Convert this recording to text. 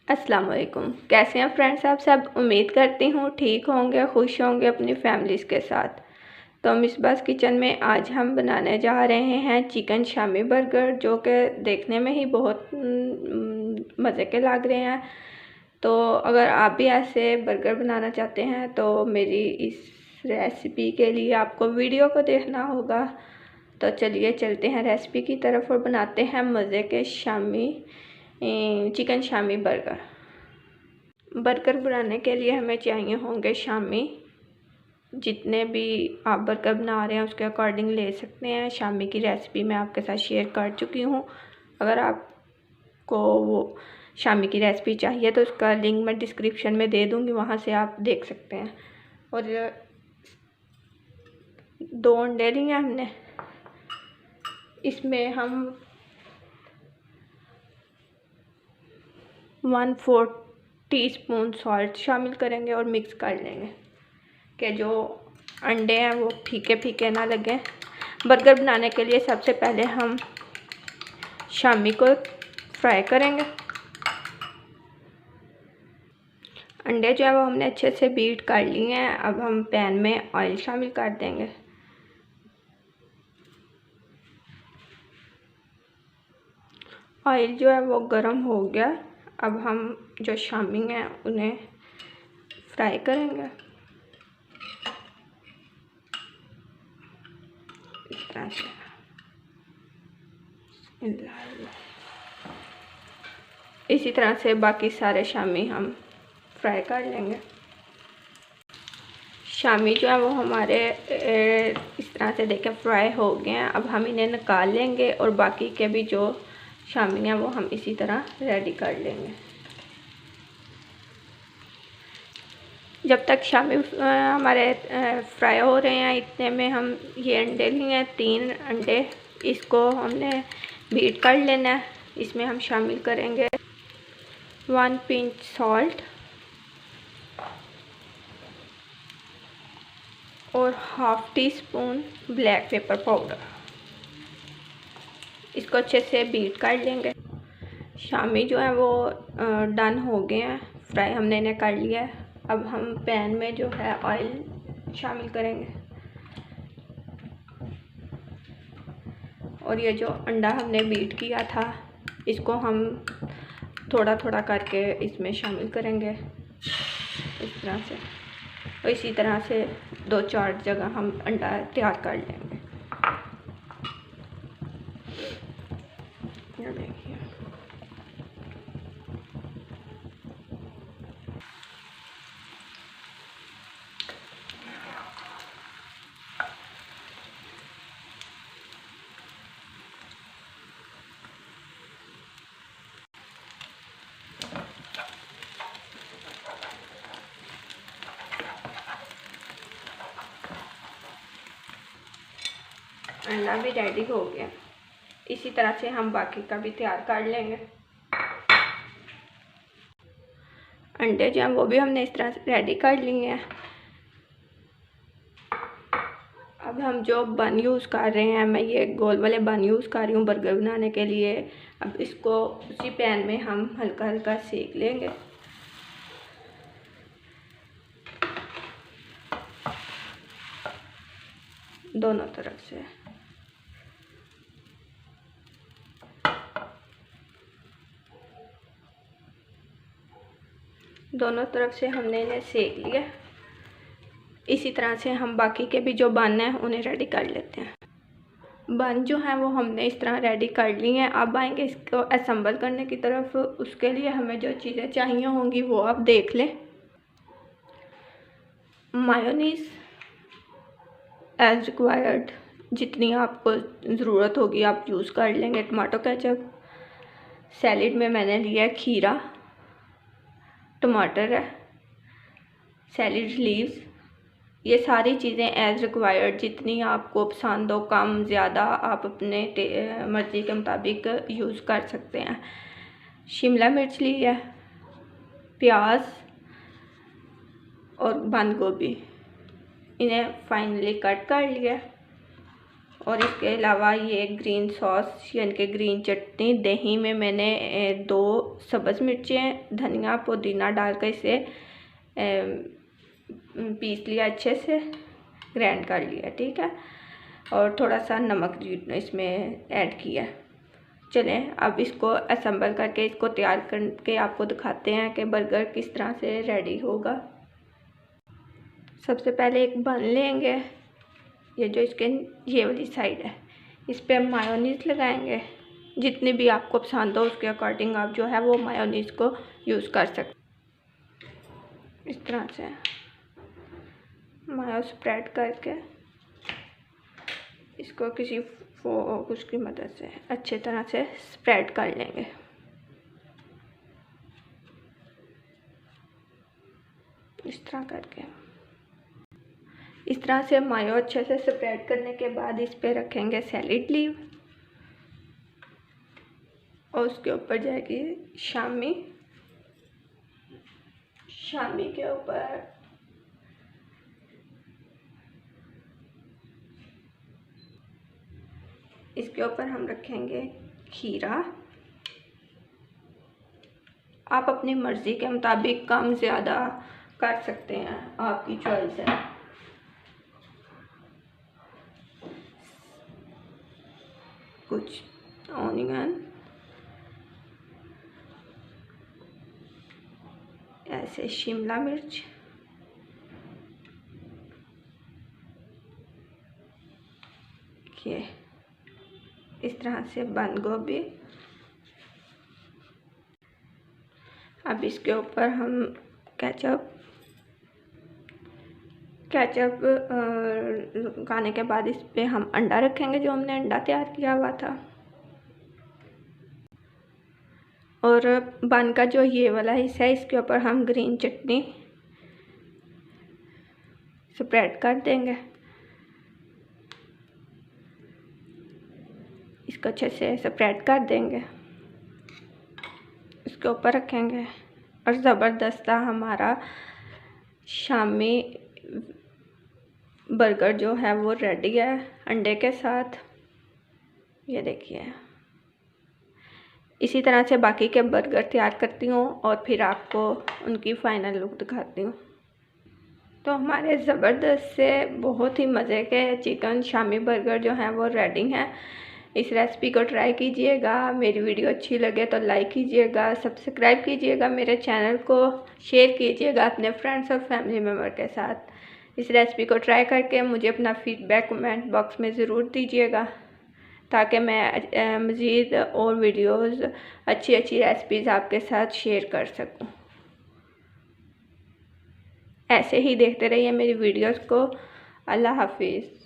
अस्सलाम वालेकुम। कैसे हैं फ्रेंड्स आप सब? उम्मीद करती हूँ ठीक होंगे, खुश होंगे अपनी फैमिलीज़ के साथ। तो मिसबास किचन में आज हम बनाने जा रहे हैं चिकन शामी बर्गर, जो कि देखने में ही बहुत मज़े के लग रहे हैं। तो अगर आप भी ऐसे बर्गर बनाना चाहते हैं तो मेरी इस रेसिपी के लिए आपको वीडियो को देखना होगा। तो चलिए चलते हैं रेसिपी की तरफ और बनाते हैं मज़े के Shami chicken Shami burger. Burger बनाने के लिए हमें चाहिए होंगे शामी। जितने भी आप बर्गर बना रहे हैं उसके अकॉर्डिंग ले सकते हैं। शामी की रेसिपी मैं आपके साथ शेयर कर चुकी हूँ। अगर आपको वो शामी की रेसिपी चाहिए तो उसका लिंक मैं डिस्क्रिप्शन में दे दूँगी, वहाँ से आप देख सकते हैं। और 2 अंडे लिए हमने, इसमें हम 1/4 टीस्पून सॉल्ट शामिल करेंगे और मिक्स कर लेंगे कि जो अंडे हैं वो फीके फीके ना लगें। बर्गर बनाने के लिए सबसे पहले हम शामी को फ्राई करेंगे। अंडे जो है वो हमने अच्छे से बीट कर लिए हैं। अब हम पैन में ऑयल शामिल कर देंगे। ऑयल जो है वो गर्म हो गया। अब हम जो शामी हैं उन्हें फ्राई करेंगे इस तरह से। इसी तरह से बाकी सारे शामी हम फ्राई कर लेंगे। शामी जो है वो हमारे इस तरह से देखें फ्राई हो गए हैं। अब हम इन्हें निकाल लेंगे और बाकी के भी जो शामी हैं वो हम इसी तरह रेडी कर लेंगे। जब तक शामी हमारे फ्राई हो रहे हैं इतने में हम ये अंडे लिए हैं 3 अंडे, इसको हमने बीट कर लेना है। इसमें हम शामिल करेंगे 1 पिंच सॉल्ट और 1/2 टीस्पून ब्लैक पेपर पाउडर। इसको अच्छे से बीट कर लेंगे। शामी जो है वो डन हो गए हैं, फ्राई हमने इन्हें कर लिया है। अब हम पैन में जो है ऑयल शामिल करेंगे और ये जो अंडा हमने बीट किया था इसको हम थोड़ा थोड़ा करके इसमें शामिल करेंगे इस तरह से। और इसी तरह से 2-4 जगह हम अंडा तैयार कर लेंगे। ये देखिए अंडा भी रेडी हो गया। इसी तरह से हम बाकी का भी तैयार कर लेंगे। अंडे जो हैं वो भी हमने इस तरह से रेडी कर लिए हैं। अब हम जो बन यूज़ कर रहे हैं, मैं ये गोल वाले बन यूज़ कर रही हूँ बर्गर बनाने के लिए। अब इसको उसी पैन में हम हल्का हल्का सेक लेंगे। दोनों तरफ से हमने इन्हें सेक लिया। इसी तरह से हम बाकी के भी जो बन हैं उन्हें रेडी कर लेते हैं। बन जो है वो हमने इस तरह रेडी कर ली हैं। अब आएंगे इसको असेंबल करने की तरफ। उसके लिए हमें जो चीज़ें चाहिए होंगी वो आप देख लें। मायोनीज़ एज रिक्वायर्ड, जितनी आपको ज़रूरत होगी आप यूज़ कर लेंगे। टमाटो केचप, सैलेड में मैंने लिया है खीरा, टमाटर है, सैलेड लीव्स। ये सारी चीज़ें एज रिक्वायर्ड, जितनी आपको पसंद हो, कम ज़्यादा आप अपने मर्ज़ी के मुताबिक यूज़ कर सकते हैं। शिमला मिर्च ली है, प्याज और बंद गोभी, इन्हें फाइनली कट कर लिया और इसके अलावा ये ग्रीन सॉस यानी कि ग्रीन चटनी, दही में मैंने 2 सब्ज़ मिर्चें, धनिया पुदीना डालकर इसे पीस लिया, अच्छे से ग्राइंड कर लिया, ठीक है। और थोड़ा सा नमक इसमें ऐड किया। चलें अब इसको असेंबल करके इसको तैयार करके आपको दिखाते हैं कि बर्गर किस तरह से रेडी होगा। सबसे पहले एक बन लेंगे, ये जो इसके ये वाली साइड है, इस पर मायोनीज़ लगाएंगे। जितनी भी आपको पसंद हो उसके अकॉर्डिंग आप जो है वो मायोनीज़ को यूज़ कर सकते। इस तरह से मायो स्प्रेड करके इसको किसी उसकी मदद से अच्छे तरह से स्प्रेड कर लेंगे। इस तरह करके इस तरह से मायो अच्छे से स्प्रेड करने के बाद इस पे रखेंगे सैलेड लीव और उसके ऊपर जाएगी शामी के ऊपर इसके ऊपर हम रखेंगे खीरा। आप अपनी मर्ज़ी के मुताबिक कम ज़्यादा कर सकते हैं, आपकी चॉइस है। कुछ ऑनियन ऐसे, शिमला मिर्च, ये इस तरह से बंद गोभी। अब इसके ऊपर हम केचप लगाने के बाद इस पे हम अंडा रखेंगे, जो हमने अंडा तैयार किया हुआ था। और बन का जो ये वाला हिस्सा है इसके ऊपर हम ग्रीन चटनी स्प्रेड कर देंगे। इसको अच्छे से स्प्रेड कर देंगे, इसके ऊपर रखेंगे और ज़बरदस्त हमारा शामी बर्गर जो है वो रेडी है अंडे के साथ। ये देखिए, इसी तरह से बाकी के बर्गर तैयार करती हूँ और फिर आपको उनकी फ़ाइनल लुक दिखाती हूँ। तो हमारे ज़बरदस्त से बहुत ही मज़े के चिकन शामी बर्गर जो हैं वो रेडी हैं। इस रेसिपी को ट्राई कीजिएगा। मेरी वीडियो अच्छी लगे तो लाइक कीजिएगा, सब्सक्राइब कीजिएगा मेरे चैनल को, शेयर कीजिएगा अपने फ्रेंड्स और फैमिली मेम्बर के साथ। इस रेसिपी को ट्राई करके मुझे अपना फ़ीडबैक कमेंट बॉक्स में ज़रूर दीजिएगा, ताकि मैं मज़ीद और वीडियोस अच्छी रेसिपीज़ आपके साथ शेयर कर सकूं। ऐसे ही देखते रहिए मेरी वीडियोस को। अल्लाह हाफिज़।